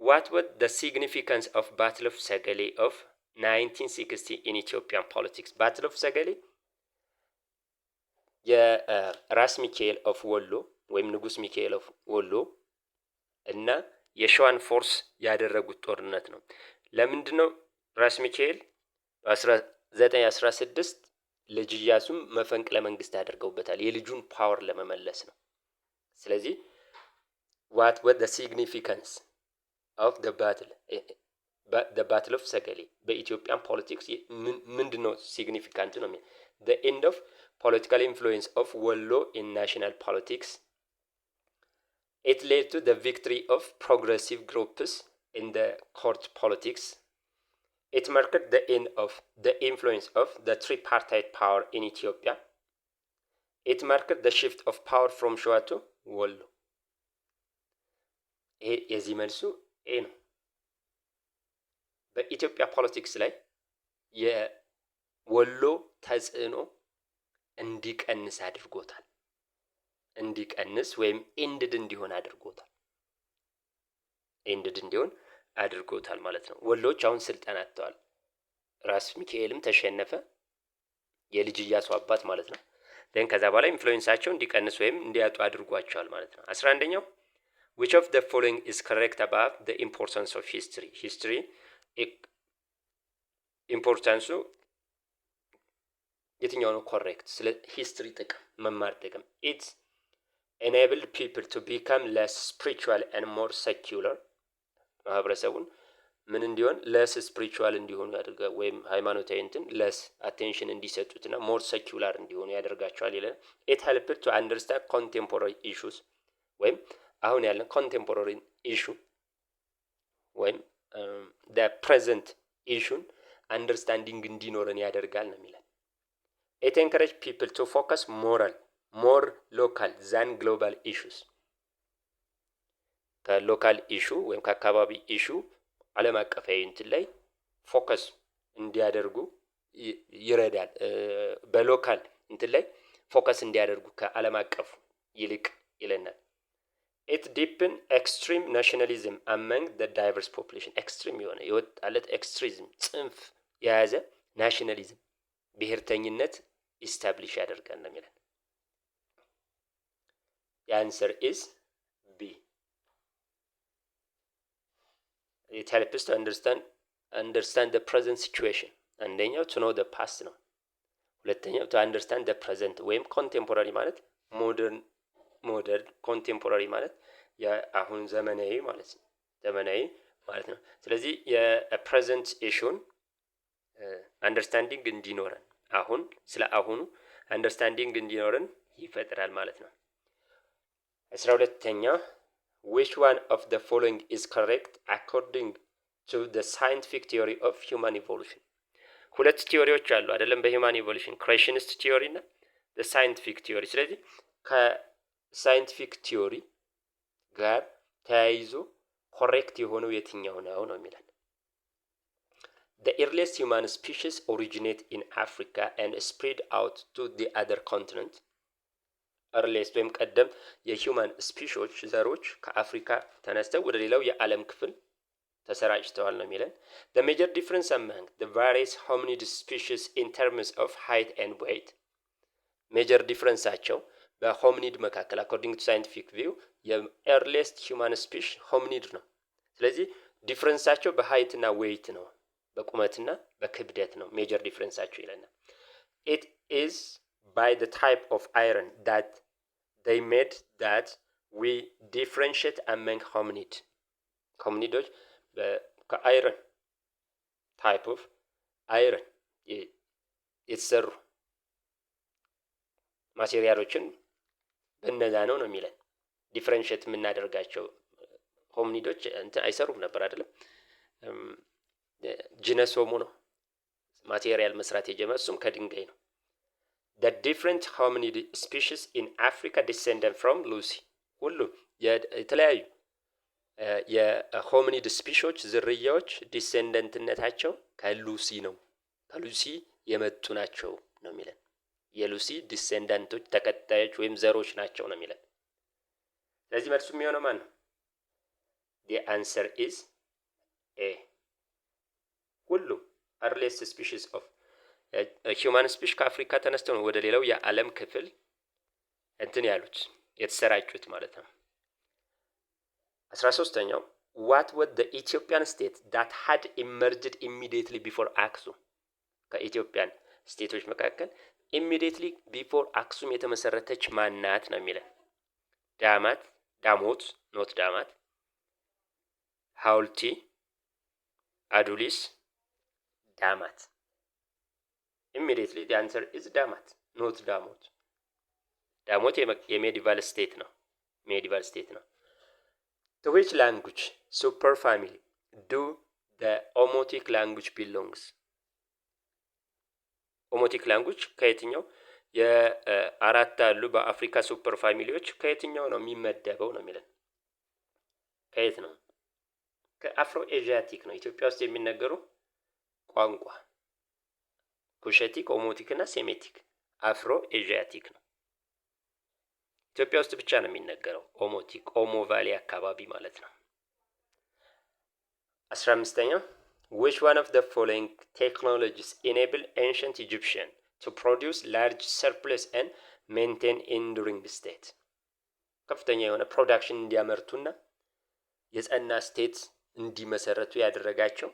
[SPEAKER 1] what was the significance of battle of ሰገሌ of 1960 in Ethiopian politics? battle of ሰገሌ የራስ ሚካኤል ኦፍ ወሎ ወይም ንጉስ ሚካኤል ኦፍ ወሎ እና የሸዋን ፎርስ ያደረጉት ጦርነት ነው። ለምንድነው ራስ ሚካኤል በ1916 ልጅ ኢያሱም መፈንቅለ መንግስት አድርገውበታል። የልጁን ፓወር ለመመለስ ነው። ስለዚህ what was the significance of the battle of ሰገሌ በኢትዮጵያን ፖለቲክስ ምንድነው ሲግኒፊካንት ነው? the end of political influence of Wollo in national politics. It led to the victory of progressive groups in the court politics. It marked the end of the influence of the tripartite power in Ethiopia. It marked the shift of power from Shoa to Wollo. ይሄ የዚህ መልሱ ኤ ነው። በኢትዮጵያ ፖለቲክስ ላይ የወሎ ተጽዕኖ እንዲቀንስ አድርጎታል። እንዲቀንስ ወይም ኤንድድ እንዲሆን አድርጎታል ማለት ነው። ወሎች አሁን ስልጣን አጥተዋል። ራስ ሚካኤልም ተሸነፈ፣ የልጅ ኢያሱ አባት ማለት ነው። ደን ከዛ በኋላ ኢንፍሉዌንሳቸው እንዲቀንስ ወይም እንዲያጡ አድርጓቸዋል ማለት ነው። 11ኛው which of the following is correct about the importance of history ኢምፖርታንሱ የትኛው ነው ኮሬክት? ስለ ሂስትሪ ጥቅም መማር ጥቅም it enabled people to become less spiritual and more secular ማህበረሰቡን ምን እንዲሆን less spiritual እንዲሆኑ ያደርጋል ወይም ሃይማኖታዊ እንትን less attention እንዲሰጡትና more secular እንዲሆኑ ያደርጋቸዋል ይላል። it helped to understand contemporary issues ወይም አሁን ያለን contemporary issue ወይም the present issue understanding እንዲኖረን ያደርጋል ነው የሚለው። it encouraged people to focus more local than global issues ከሎካል ኢሹ ወይም ከአካባቢ ኢሹ ዓለም አቀፋዊ እንትን ላይ ፎከስ እንዲያደርጉ ይረዳል። በሎካል እንትን ላይ ፎከስ እንዲያደርጉ ከዓለም አቀፉ ይልቅ ይለናል። it deepened extreme nationalism among the diverse population extreme የሆነ የወጣለት ኤክስትሪዝም ጽንፍ የያዘ ናሽናሊዝም ብሔርተኝነት ኢስታብሊሽ ያደርጋል ነው የሚለው። the answer is B. it helps to understand the present situation አንደኛው to know the past ነው። ሁለተኛው to understand the present ወይም contemporary ማለት modern contemporary ማለት የአሁን ዘመናዊ ማለት ነው። ስለዚህ የፕሬዘንት ኢሹን አንደርስታንዲንግ እንዲኖረን አሁን ስለ አሁኑ አንደርስታንዲንግ እንዲኖረን ይፈጥራል ማለት ነው። 12ኛ which one of the following is correct according to the scientific theory of human evolution? ሁለት ቲዮሪዎች አሉ አይደለም በሂውማን ኢቮሉሽን ክሬሽኒስት ቲዮሪ እና the scientific theory። ስለዚህ ከሳይንቲፊክ ቲዮሪ ጋር ተያይዞ ኮሬክት የሆነው የትኛው ነው የሚለው። the earliest human species originate in Africa and spread out to the other continent. earliest ወይም ቀደም የሂውማን ስፒሺዎች ዘሮች ከአፍሪካ ተነስተው ወደ ሌላው የዓለም ክፍል ተሰራጭተዋል ነው የሚለን። the major difference among the various hominid species in terms of height and weight major differenceአቸው በሆሚኒድ መካከል according to scientific view የኤርሊስት ሂውማን ስፒሽ ሆሚኒድ ነው። ስለዚህ ዲፍረንሳቸው በሃይት እና ዌይት ነው፣ በቁመትና በክብደት ነው ሜጀር ዲፍረንሳቸው ይለናል። it is by the type of iron that they made that we differentiate among hominids ከአይረን ታይፕ ኦፍ አይረን የተሰሩ ማቴሪያሎችን በእነዛ ነው የሚለን ዲፈረንሺየት የምናደርጋቸው። ሆሚኒዶች እንትን አይሰሩም ነበር አይደለም። ጂነስ ሆሞ ነው ማቴሪያል መስራት የጀመረው እሱም ከድንጋይ ነው። the different hominid species in Africa descended from Lucy ሁሉም የተለያዩ የሆሚኒድ ስፒሾች ዝርያዎች ዲሴንደንትነታቸው ከሉሲ ነው፣ ከሉሲ የመጡ ናቸው ነው የሚለን። የሉሲ ዲሴንዳንቶች ተከታዮች ወይም ዘሮች ናቸው ነው የሚለን። ስለዚህ መልሱ የሚሆነው ማን ነው? the answer is A። ሁሉም earliest species of human species ከአፍሪካ ተነስተው ነው ወደ ሌላው የዓለም ክፍል እንትን ያሉት የተሰራጩት ማለት ነው። 13ኛው what was the Ethiopian state that had emerged immediately before Aksum? ከኢትዮጵያን ስቴቶች መካከል immediately before አክሱም የተመሰረተች ማናት ነው የሚለን። ዳማት፣ ዳሞት፣ ኖት ዳማት፣ ሐውልቲ፣ አዱሊስ፣ ዳማት። immediately the answer is ዳማት ኖት ዳሞት። ዳሞት የሜዲቫል ስቴት ነው፣ ሜዲቫል ስቴት ነው። to which language superfamily do the Omotic language belongs? ኦሞቲክ ላንጉጅ ከየትኛው የአራት አሉ በአፍሪካ ሱፐር ፋሚሊዎች ከየትኛው ነው የሚመደበው ነው የሚለን። ከየት ነው? ከአፍሮ ኤዥያቲክ ነው። ኢትዮጵያ ውስጥ የሚነገሩ ቋንቋ ኩሸቲክ፣ ኦሞቲክ እና ሴሜቲክ አፍሮ ኤዥያቲክ ነው። ኢትዮጵያ ውስጥ ብቻ ነው የሚነገረው ኦሞቲክ፣ ኦሞ ቫሊ አካባቢ ማለት ነው። 15ኛው which one of the following technologies enable ancient Egyptian to produce large surplus and maintain enduring state? ከፍተኛ የሆነ ፕሮዳክሽን እንዲያመርቱና የጸና ስቴት እንዲመሰረቱ ያደረጋቸው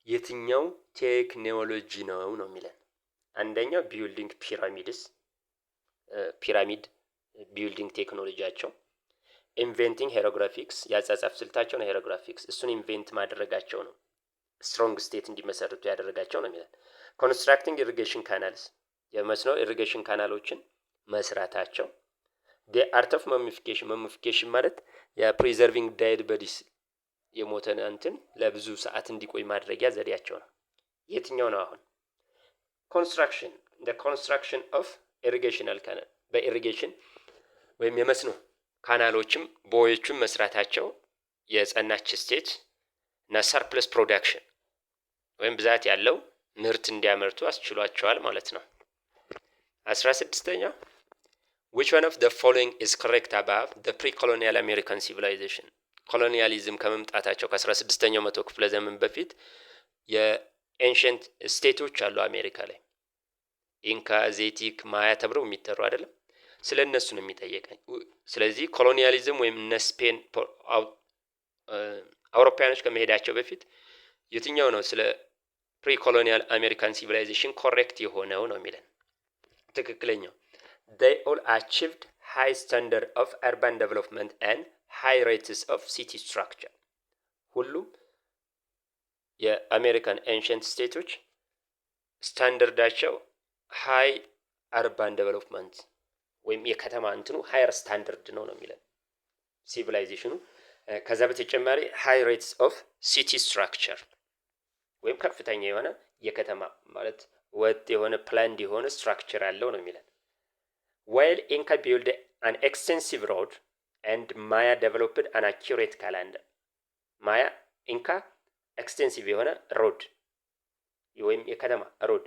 [SPEAKER 1] የትኛው ቴክኖሎጂ ነው ነው የሚለን። አንደኛው ቢልዲንግ ፒራሚድስ፣ ፒራሚድ ቢልዲንግ ቴክኖሎጂያቸው፣ ኢንቬንቲንግ ሄሮግራፊክስ ያጻጻፍ ስልታቸው ነው። ሄሮግራፊክስ እሱን ኢንቬንት ማድረጋቸው ነው ስትሮንግ ስቴት እንዲመሰርቱ ያደረጋቸው ነው የሚለን። ኮንስትራክቲንግ ኢሪጌሽን ካናልስ የመስኖ ኢሪጌሽን ካናሎችን መስራታቸው። the art of mummification mummification ማለት የፕሪዘርቪንግ ዳይድ በዲስ የሞተን እንትን ለብዙ ሰዓት እንዲቆይ ማድረጊያ ዘዴያቸው ነው። የትኛው ነው አሁን? ኮንስትራክሽን the construction of irrigational canal በኢሪጌሽን ወይም የመስኖ ካናሎችም ቦዮቹን መስራታቸው የጸናች ስቴት እና ሰርፕለስ ፕሮዳክሽን ወይም ብዛት ያለው ምርት እንዲያመርቱ አስችሏቸዋል ማለት ነው። 16ኛው which one of the following is correct above the pre-colonial American civilization? ኮሎኒያሊዝም ከመምጣታቸው ከ16ኛው መቶ ክፍለ ዘመን በፊት የኤንሸንት ስቴቶች አሉ አሜሪካ ላይ ኢንካ፣ ዜቲክ፣ ማያ ተብለው የሚጠሩ አይደለም። ስለ እነሱ ነው የሚጠየቀኝ። ስለዚህ ኮሎኒያሊዝም ወይም እነ ስፔን አውሮፓውያኖች ከመሄዳቸው በፊት የትኛው ነው ስለ ፕሪ ኮሎኒያል አሜሪካን ሲቪላይዜሽን ኮሬክት የሆነው ነው የሚለን። ትክክለኛው they all achieved high standard of urban development and high rates of city structure። ሁሉም የአሜሪካን ኤንሸንት ስቴቶች ስታንዳርዳቸው ሃይ አርባን ዴቨሎፕመንት ወይም የከተማ እንትኑ ሃየር ስታንዳርድ ነው ነው የሚለን ሲቪላይዜሽኑ። ከዛ በተጨማሪ ሃይ ሬትስ ኦፍ ሲቲ ስትራክቸር ወይም ከፍተኛ የሆነ የከተማ ማለት ወጥ የሆነ ፕላንድ የሆነ ስትራክቸር አለው ነው የሚለን። while Inca built an extensive road and Maya developed an accurate calendar። ማያ ኢንካ ኤክስቴንሲቭ የሆነ ሮድ ወይም የከተማ ሮድ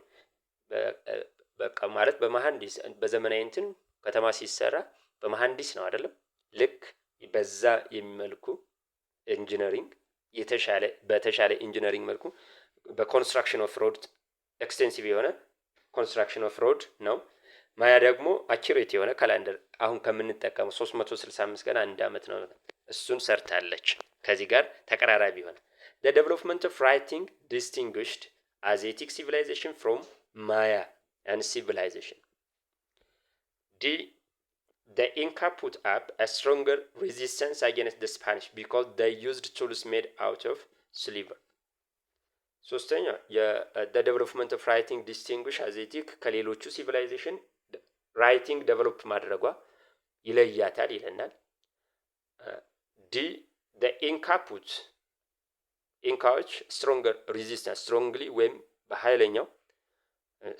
[SPEAKER 1] በቃ ማለት በመሐንዲስ በዘመናዊ እንትን ከተማ ሲሰራ በመሐንዲስ ነው አይደለም። ልክ በዛ የሚመልኩ ኢንጂነሪንግ በተሻለ ኢንጂነሪንግ መልኩ በኮንስትራክሽን ኦፍ ሮድ ኤክስቴንሲቭ የሆነ ኮንስትራክሽን ኦፍ ሮድ ነው። ማያ ደግሞ አኪሬት የሆነ ካላንደር አሁን ከምንጠቀመው 365 ቀን አንድ አመት ነው። እሱን ሰርታለች። ከዚህ ጋር ተቀራራቢ ሆነ። the development of writing distinguished Asiatic civilization from Maya and civilization. The Inca put up a stronger resistance against the Spanish because they used tools made out of silver. ሶስተኛ the development of writing distinguished Asiatic ከሌሎቹ civilization ራይቲንግ ዴቨሎፕ ማድረጓ ይለያታል ይለናል። the Inca put ኢንካዎች ስትሮንገር ሬዚስታንስ ስትሮንግሊ ወይም በኃይለኛው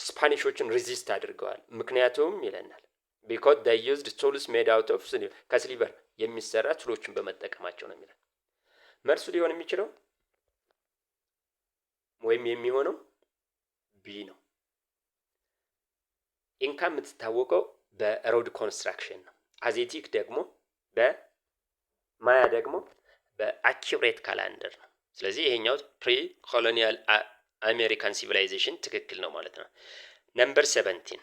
[SPEAKER 1] ስፓኒሾችን ሪዚስት አድርገዋል። ምክንያቱም ይለናል because they used tools made out of ከስሊቨር የሚሰራ ቱሎችን በመጠቀማቸው ነው የሚለን። መልሱ ሊሆን የሚችለው ወይም የሚሆነው ቢ ነው። ኢንካ የምትታወቀው በሮድ ኮንስትራክሽን ነው። አዜቲክ ደግሞ በማያ ደግሞ በአኪሬት ካላንደር ነው። ስለዚህ ይሄኛው ፕሪ ኮሎኒያል አሜሪካን ሲቪላይዜሽን ትክክል ነው ማለት ነው። ነምበር 17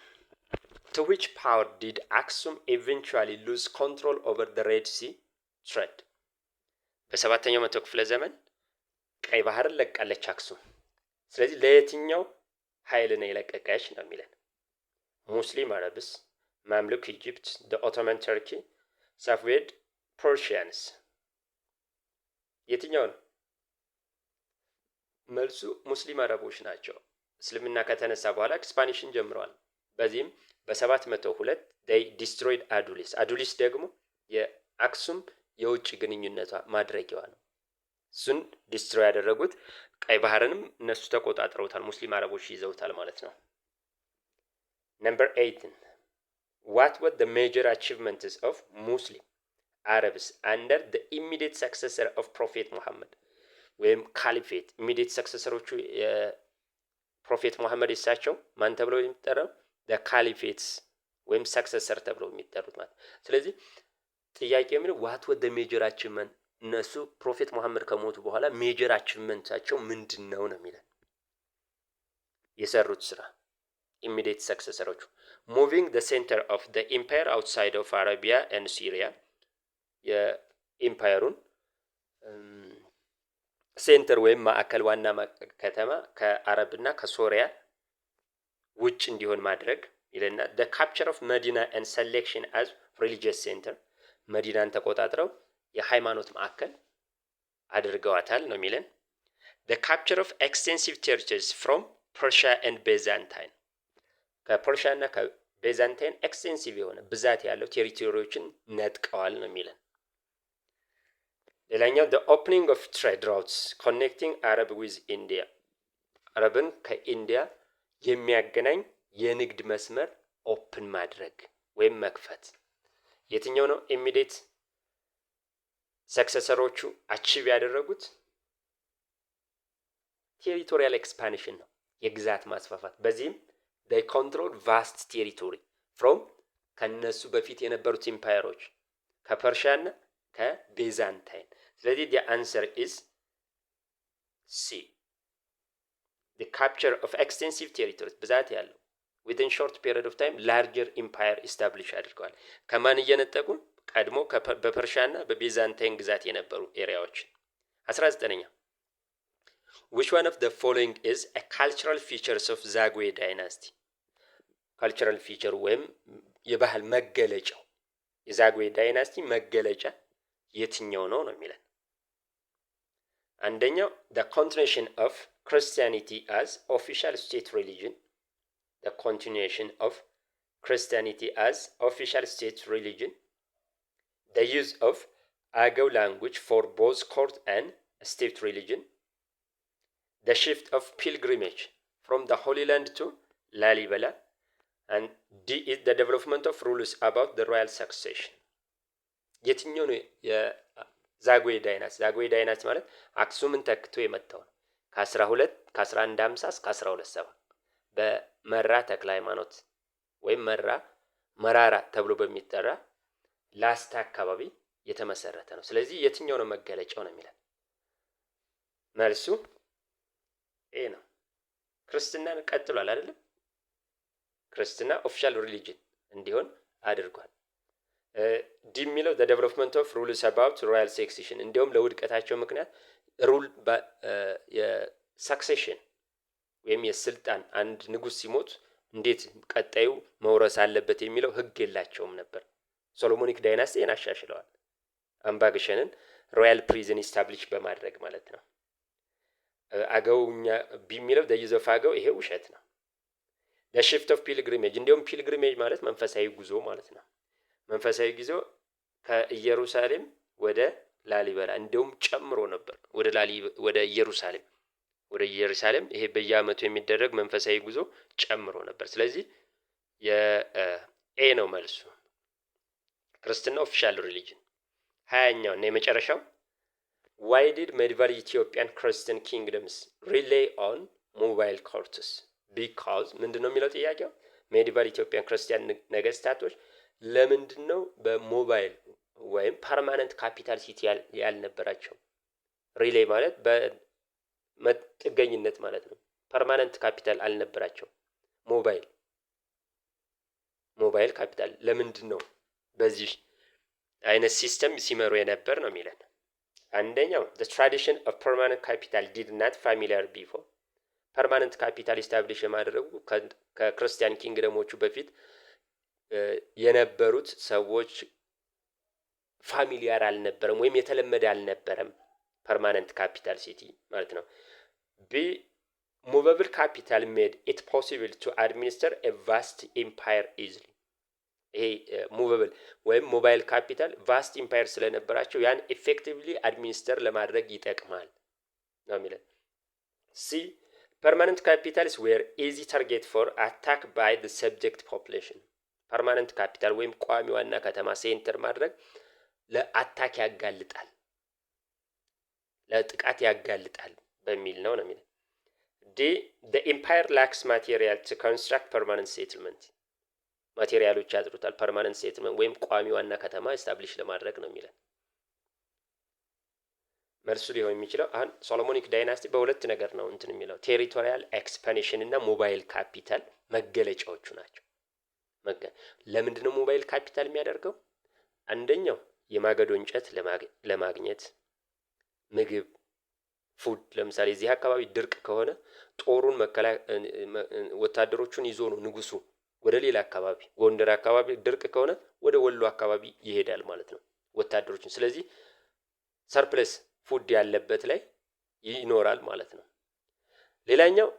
[SPEAKER 1] to which power did Aksum eventually lose control over the Red Sea trade? በሰባተኛው መቶ ክፍለ ዘመን ቀይ ባህርን ለቃለች አክሱም። ስለዚህ ለየትኛው ኃይል ነው የለቀቀች ነው የሚለን። ሙስሊም አረብስ፣ ማምሉክ ኢጂፕት፣ the Ottoman Turkey፣ ሳፋቪድ ፐርሺያንስ የትኛው ነው? መልሱ ሙስሊም አረቦች ናቸው። እስልምና ከተነሳ በኋላ ስፓኒሽን ጀምረዋል። በዚህም በ702 they destroyed አዱሊስ። አዱሊስ ደግሞ የአክሱም የውጭ ግንኙነቷ ማድረጊያዋ ነው። እሱን ዲስትሮይ ያደረጉት ቀይ ባህርንም እነሱ ተቆጣጥረውታል። ሙስሊም አረቦች ይዘውታል ማለት ነው። ነምበር 18 what were the major achievements of Muslim Arabs under the immediate successor of Prophet Muhammad? ወይም ካሊፌት ኢሚዲየት ሰክሰሰሮቹ የፕሮፌት ሙሐመድ እሳቸው ማን ተብለው የሚጠራው the caliphs ወይም ሰክሰሰር ተብለው የሚጠሩት ማለት። ስለዚህ ጥያቄ ምን what were the major achievements እነሱ ፕሮፌት ሙሐመድ ከሞቱ በኋላ ሜጀር አቺቭመንታቸው ምንድነው ነው የሚለው የሰሩት ስራ። ኢሚዲየት ሰክሰሰሮቹ moving the center of the empire outside of Arabia and Syria የኢምፓየሩን ሴንተር ወይም ማዕከል ዋና ከተማ ከአረብና ከሶሪያ ውጭ እንዲሆን ማድረግ ይለና the capture of Medina and selection as religious center መዲናን ተቆጣጥረው የሃይማኖት ማዕከል አድርገዋታል ነው የሚለን። the capture of extensive territories from Persia and Byzantine ከፐርሺያ እና ከቤዛንታይን ኤክስቴንሲቭ የሆነ ብዛት ያለው ቴሪቶሪዎችን ነጥቀዋል ነው የሚለን። ሌላኛው the opening of trade routes connecting Arab with India አረብን ከኢንዲያ የሚያገናኝ የንግድ መስመር ኦፕን ማድረግ ወይም መክፈት የትኛው ነው? ኢሚዲየት ሰክሰሰሮቹ አቺቭ ያደረጉት ቴሪቶሪያል ኤክስፓንሽን ነው፣ የግዛት ማስፋፋት። በዚህም they controlled vast territory from ከነሱ በፊት የነበሩት ኢምፓየሮች ከፐርሺያና ከቤዛንታይን። ስለዚህ the answer is C the capture of extensive territories ብዛት ያለው within short period of time larger empire establish አድርገዋል። ከማን እየነጠቁ? ቀድሞ በፐርሺያና በቤዛንታይን ግዛት የነበሩ ኤሪያዎች። 19ኛ which one of the following is a cultural features of Zagwe dynasty? cultural feature ወይም የባህል መገለጫው የዛግዌ ዳይናስቲ መገለጫ የትኛው ነው ነው የሚለን። አንደኛው the continuation of Christianity as official state religion the continuation of Christianity as official state religion the use of Agaw language for both court and state religion the shift of pilgrimage from the Holy Land to Lalibela and D is the development of rules about the royal succession የትኛው ነው የዛግዌ ዳይናስቲ? ዛግዌ ዳይናስቲ ማለት አክሱምን ተክቶ የመጣው ነው። ከ1150 እስከ 1270 በመራ ተክለ ሃይማኖት ወይም መራራ ተብሎ በሚጠራ ላስታ አካባቢ የተመሰረተ ነው። ስለዚህ የትኛው ነው መገለጫው ነው የሚለው መልሱ ኤ ነው። ክርስትናን ቀጥሏል አይደለም? ክርስትና ኦፊሻል ሪሊጅን እንዲሆን አድርጓል። ዲ የሚለው the development of rules about royal succession እንዲሁም ለውድቀታቸው ምክንያት ሩል የሰክሴሽን ወይም የስልጣን አንድ ንጉስ ሲሞት እንዴት ቀጣዩ መውረስ አለበት የሚለው ህግ የላቸውም ነበር። ሶሎሞኒክ ዳይናስቲን አሻሽለዋል። አምባገሸንን ሮያል ፕሪዝን ኢስታብሊሽ በማድረግ ማለት ነው። አገውኛ ቢሚለው the use of አገው ይሄ ውሸት ነው። the shift of pilgrimage እንዲሁም ፒልግሪሜጅ ማለት መንፈሳዊ ጉዞ ማለት ነው። መንፈሳዊ ጉዞ ከኢየሩሳሌም ወደ ላሊበላ እንዲሁም ጨምሮ ነበር ወደ ኢየሩሳሌም ወደ ኢየሩሳሌም ይሄ በየዓመቱ የሚደረግ መንፈሳዊ ጉዞ ጨምሮ ነበር። ስለዚህ የኤ ነው መልሱ። ክርስትና ኦፊሻል ሪሊጅን። 20ኛው እና የመጨረሻው why did medieval Ethiopian Christian kingdoms rely on mobile courts? because ምንድነው የሚለው ጥያቄው? ሜዲቫል ኢትዮጵያን ክርስቲያን ነገስታቶች ለምንድነው በሞባይል ወይም ፐርማነንት ካፒታል ሲቲ ያልነበራቸው? ሪሌይ ማለት በጥገኝነት ማለት ነው። ፐርማነንት ካፒታል አልነበራቸው። ሞባይል ካፒታል ለምንድነው በዚህ አይነት ሲስተም ሲመሩ የነበር ነው የሚለን። አንደኛው the tradition of permanent capital did not familiar before ፐርማነንት ካፒታል ኢስታብሊሽ የማድረጉ ከክርስቲያን ኪንግደሞቹ በፊት የነበሩት ሰዎች ፋሚሊያር አልነበረም ወይም የተለመደ አልነበረም። ፐርማነንት ካፒታል ሲቲ ማለት ነው። ቢ movable capital made it possible to administer a vast empire easily ይሄ ሙቨብል ወይም ሞባይል ካፒታል ቫስት ኢምፓየር ስለነበራቸው ያን ኤፌክቲቭሊ አድሚኒስተር ለማድረግ ይጠቅማል ነው የሚለው። ሲ ፐርማነንት ካፒታልስ ዌር ኢዚ ታርጌት ፎር አታክ ባይ ዘ ሰብጀክት ፖፑሌሽን ፐርማነንት ካፒታል ወይም ቋሚ ዋና ከተማ ሴንተር ማድረግ ለአታክ ያጋልጣል፣ ለጥቃት ያጋልጣል በሚል ነው የሚለው። ዲ the empire lacks material to construct permanent settlement ማቴሪያሎች ያጥሩታል ፐርማነንት ሴትልመንት ወይም ቋሚ ዋና ከተማ ኤስታብሊሽ ለማድረግ ነው የሚለው። መልሱ ሊሆን የሚችለው አሁን ሶሎሞኒክ ዳይናስቲ በሁለት ነገር ነው እንትን የሚለው ቴሪቶሪያል ኤክስፓንሽን እና ሞባይል ካፒታል መገለጫዎቹ ናቸው። ለምንድን ነው ሞባይል ካፒታል የሚያደርገው? አንደኛው የማገዶ እንጨት ለማግኘት ምግብ ፉድ። ለምሳሌ እዚህ አካባቢ ድርቅ ከሆነ ጦሩን ወታደሮቹን ይዞ ነው ንጉሱ ወደ ሌላ አካባቢ ጎንደር አካባቢ ድርቅ ከሆነ ወደ ወሎ አካባቢ ይሄዳል ማለት ነው ወታደሮችን። ስለዚህ ሰርፕለስ ፉድ ያለበት ላይ ይኖራል ማለት ነው። ሌላኛው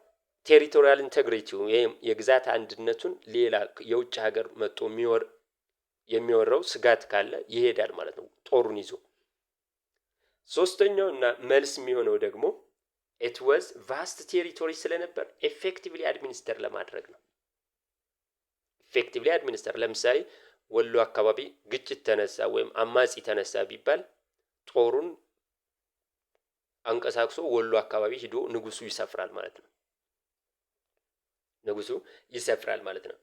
[SPEAKER 1] ቴሪቶሪያል ኢንቴግሪቲ የግዛት አንድነቱን ሌላ የውጭ ሀገር መጥቶ የሚወራው ስጋት ካለ ይሄዳል ማለት ነው ጦሩን ይዞ። ሶስተኛው እና መልስ የሚሆነው ደግሞ it was vast territory ስለነበር ኤፌክቲቭሊ አድሚኒስተር ለማድረግ ነው። ኤፌክቲቭሊ አድሚኒስተር ለምሳሌ ወሎ አካባቢ ግጭት ተነሳ ወይም አማጺ ተነሳ ቢባል ጦሩን አንቀሳቅሶ ወሎ አካባቢ ሄዶ ንጉሱ ይሰፍራል ማለት ነው።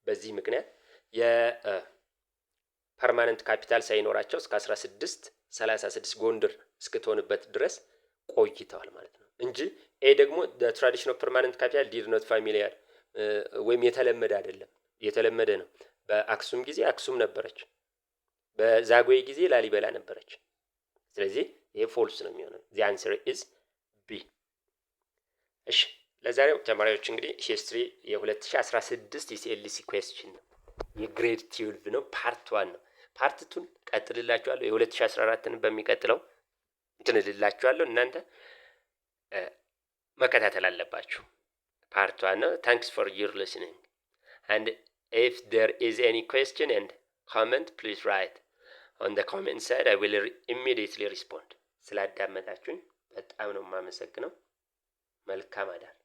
[SPEAKER 1] በዚህ ምክንያት የፐርማነንት ካፒታል ሳይኖራቸው እስከ 1636 ጎንደር እስክትሆንበት ድረስ ቆይተዋል ማለት ነው እንጂ ደግሞ the tradition of permanent capital did not familiar ወይም የተለመደ አይደለም። የተለመደ ነው። በአክሱም ጊዜ አክሱም ነበረች፣ በዛጉዌ ጊዜ ላሊበላ ነበረች። ስለዚህ ይሄ ፎልስ ነው የሚሆነው። the answer is B። እሺ ለዛሬው ተማሪዎች እንግዲህ ሂስትሪ የ2016 የሲኤልሲ ኩዌስችን ነው። የግሬድ 12 ነው፣ ፓርት 1 ነው። ፓርት 2ን ቀጥልላችኋለሁ። የ2014ን በሚቀጥለው እንትንልላችኋለሁ። እናንተ መከታተል አለባችሁ። Part 1. Thanks for your listening. And if there is any question and comment, please write on the comment side. I will immediately respond. ስላዳመጣችሁኝ በጣም ነው የማመሰግነው። መልካም አዳር።